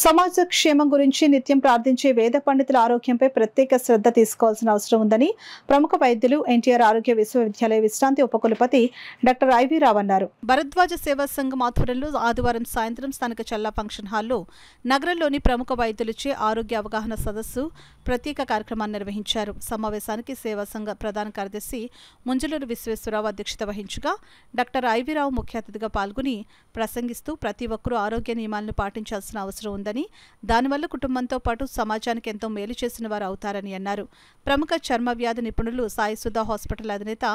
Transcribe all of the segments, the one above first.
సమాజ క్షేమం గురించి నిత్యం ప్రార్థించే వేద పండితుల ఆరోగ్యంపై ప్రత్యేక శ్రద్ధ తీసుకోవాల్సిన అవసరం ఉందని ప్రముఖ వైద్యులు ఎన్టీఆర్ ఆరోగ్య విశ్వవిద్యాలయ విశ్రాంతి ఉపకులపతి డాక్టర్ ఐవి రావు అన్నారు. భరద్వాజ సేవా సంఘం ఆధ్వర్యంలో ఆదివారం సాయంత్రం స్థానిక చల్లా ఫంక్షన్ హాల్లో నగరంలోని ప్రముఖ వైద్యులచే ఆరోగ్య అవగాహన సదస్సు ప్రత్యేక కార్యక్రమాన్ని నిర్వహించారు. సమావేశానికి సేవా సంఘ ప్రధాన కార్యదర్శి ముంజలూరు విశ్వేశ్వరరావు అధ్యక్షత వహించగా డాక్టర్ ఐవి రావు ముఖ్య అతిథిగా పాల్గొని ప్రసంగిస్తూ ప్రతి ఒక్కరూ ఆరోగ్య నియమాలను పాటించాల్సిన అవసరం ఉందని, దానివల్ల కుటుంబంతో పాటు సమాజానికి ఎంతో మేలు చేసిన వారు అవుతారని అన్నారు. ప్రముఖ చర్మ వ్యాధి నిపుణులు సాయి సుధా హాస్పిటల్ అధినేత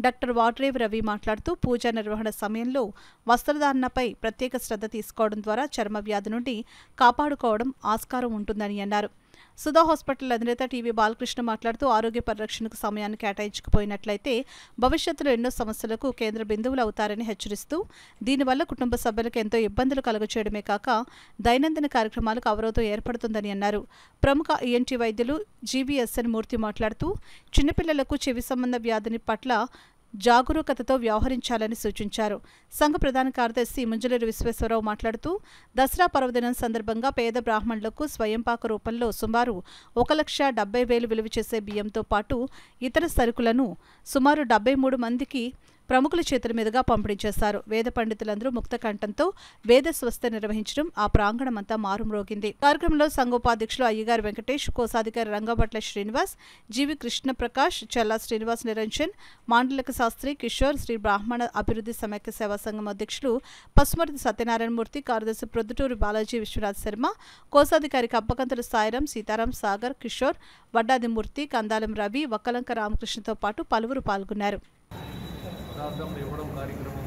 డాక్టర్ వాడ్రేవ్ రవి మాట్లాడుతూ పూజా నిర్వహణ సమయంలో వస్త్రధారణపై ప్రత్యేక శ్రద్ధ తీసుకోవడం ద్వారా చర్మ వ్యాధి నుండి కాపాడుకోవడం ఆస్కారం ఉంటుందని అన్నారు. సుధా హాస్పిటల్ అధినేత టీవీ బాలకృష్ణ మాట్లాడుతూ ఆరోగ్య పరిరక్షణకు సమయాన్ని కేటాయించకపోయినట్లయితే భవిష్యత్తులో ఎన్నో సమస్యలకు కేంద్ర బిందువులు అవుతారని హెచ్చరిస్తూ, దీనివల్ల కుటుంబ సభ్యులకు ఎంతో ఇబ్బందులు కలుగచేయడమే కాక దైనందిన కార్యక్రమాలకు అవరోధం ఏర్పడుతుందని అన్నారు. ప్రముఖ ఈఎన్టీ వైద్యులు జీవీఎస్ఎన్ మూర్తి మాట్లాడుతూ చిన్నపిల్లలకు చెవి సంబంధ వ్యాధిని పట్ల జాగరూకతతో వ్యవహరించాలని సూచించారు. సంఘ ప్రధాన కార్యదర్శి ముంజలూరు విశ్వేశ్వరరావు మాట్లాడుతూ దసరా పర్వదినం సందర్భంగా పేద బ్రాహ్మణులకు స్వయంపాక రూపంలో సుమారు 1,70,000 విలువ చేసే బియ్యంతో పాటు ఇతర సరుకులను సుమారు 73 మందికి ప్రముఖుల చేతుల మీదుగా పంపిణీ చేశారు. వేద పండితులందరూ ముక్త కంఠంతో వేద స్వస్థ నిర్వహించడం ఆ ప్రాంగణమంతా మారుమ్రోగింది. కార్యక్రమంలో సంఘోపాధ్యక్షులు అయ్యగారు వెంకటేష్, కోశాధికారి రంగభట్ల శ్రీనివాస్, జీవి కృష్ణప్రకాష్, చల్లా శ్రీనివాస్ నిరంజన్, మాండలిక శాస్త్రి కిషోర్, శ్రీ బ్రాహ్మణ అభివృద్ధి సమైక్య సేవా సంఘం అధ్యక్షులు పసుమర్తి సత్యనారాయణమూర్తి, కార్యదర్శి ప్రొద్దుటూరు బాలాజీ విశ్వనాథ్ శర్మ, కోశాధికారి కప్పకంతుల సాయిరాం, సీతారాం, సాగర్, కిషోర్, వడ్డాదిమూర్తి, కందాలం రవి, వక్కలంక రామకృష్ణతో పాటు పలువురు పాల్గొన్నారు. పదార్థం ఇవ్వడం కార్యక్రమం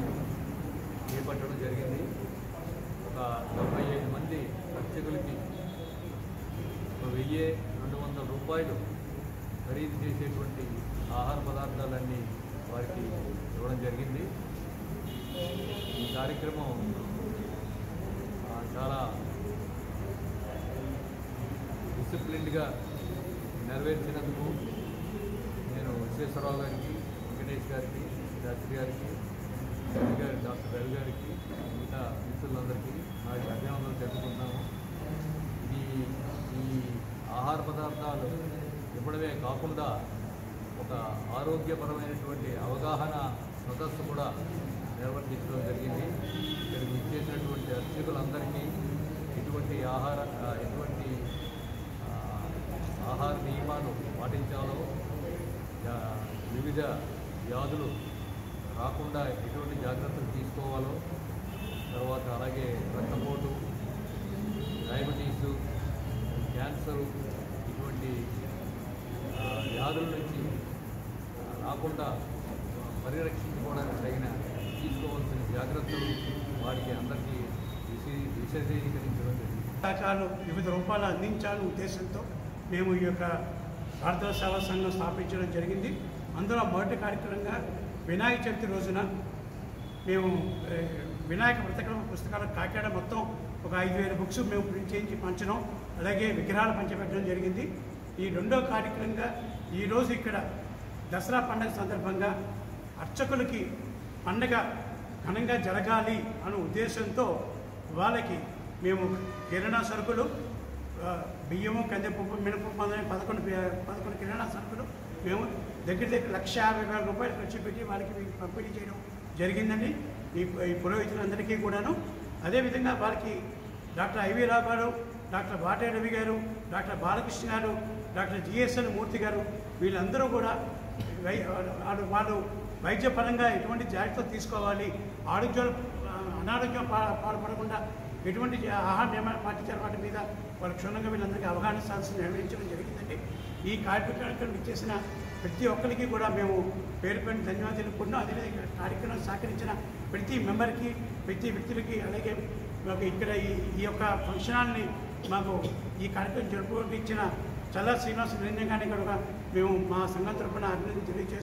చేపట్టడం జరిగింది. ఒక 75 మంది అర్చకులకి 1,200 రూపాయలు ఖరీదు చేసేటువంటి ఆహార పదార్థాలన్నీ వారికి ఇవ్వడం జరిగింది. ఈ కార్యక్రమం చాలా డిసిప్లిన్డ్గా నెరవేర్చినందుకు నేను విశ్వేశ్వరరావు గారికి, వెంకటేష్ గారికి, శాస్త్రి గారికి, డాక్టర్ రవి గారికి, మిగతా మిత్రులందరికీ నా అభినందనలు తెలుపుకుంటున్నాము. ఈ ఆహార పదార్థాలు ఇవ్వడమే కాకుండా ఒక ఆరోగ్యపరమైనటువంటి అవగాహన సదస్సు కూడా నిర్వర్తించడం జరిగింది. ఇక్కడికి ఇచ్చేసినటువంటి అర్చకులందరికీ ఎటువంటి ఆహార నియమాలు పాటించాలో, వివిధ వ్యాధులు రాకుండా ఎటువంటి జాగ్రత్తలు తీసుకోవాలో, తర్వాత అలాగే రక్తపోటు, డయాబెటీసు, క్యాన్సరు ఇటువంటి వ్యాధుల నుంచి రాకుండా పరిరక్షించుకోవడానికి తగిన తీసుకోవాల్సిన జాగ్రత్తలు వారికి అందరికీ విశదీకరించడం జరిగింది. సహకారాలు వివిధ రూపాలు అందించాలనే ఉద్దేశంతో మేము ఈ యొక్క భారతీయ సేవా సంఘం స్థాపించడం జరిగింది. అందులో మొదటి కార్యక్రమంగా వినాయక చవితి రోజున మేము వినాయక ప్రతిక్రమ పుస్తకాలు కాకినాడ మొత్తం ఒక 5,000 బుక్స్ మేము ప్రింట్ చేయించి పంచడం, అలాగే విగ్రహాలు పంచబెట్టడం జరిగింది. ఈ రెండో కార్యక్రమంగా ఈరోజు ఇక్కడ దసరా పండుగ సందర్భంగా అర్చకులకి పండుగ ఘనంగా జరగాలి అనే ఉద్దేశంతో వాళ్ళకి మేము కిరాణా సరుకులు, బియ్యము, కందిపప్పు, మినపప్పు మొదలైన 11 కిరాణా సరుకులు మేము దగ్గర 1,50,000 రూపాయలు ఖర్చు పెట్టి వాళ్ళకి పంపిణీ చేయడం జరిగిందండి. ఈ పురోహితులందరికీ కూడాను. అదేవిధంగా వారికి డాక్టర్ ఐవి రావు గారు, డాక్టర్ వాటే రవి గారు, డాక్టర్ బాలకృష్ణ గారు, డాక్టర్ జిఎస్ఎన్ మూర్తి గారు, వీళ్ళందరూ కూడా వాళ్ళు వైద్యపరంగా ఎటువంటి జాగ్రత్తలు తీసుకోవాలి, అనారోగ్యం పాల్పడకుండా ఎటువంటి ఆహార నియమాలు పాటించారు వాటి మీద వాళ్ళు క్షుణ్ణంగా వీళ్ళందరికీ అవగాహన సదస్సును నిర్వహించడం జరిగిందండి. ఈ కార్యక్రమం ఇచ్చేసిన ప్రతి ఒక్కరికి కూడా మేము పేరు ధన్యవాదాలు తెలుపుకుంటున్నాం. అదేవిధంగా కార్యక్రమం సహకరించిన ప్రతి మెంబర్కి, ప్రతి వ్యక్తులకి, అలాగే మాకు ఇక్కడ ఈ యొక్క ఫంక్షన్ హాల్ని మాకు ఈ కార్యక్రమం జరుపుకోవడానికి ఇచ్చిన చల్లా శ్రీనివాస నిరంజన్ గారిని కూడా మేము మా సంఘం తరఫున అభినందన తెలియజేస్తాం.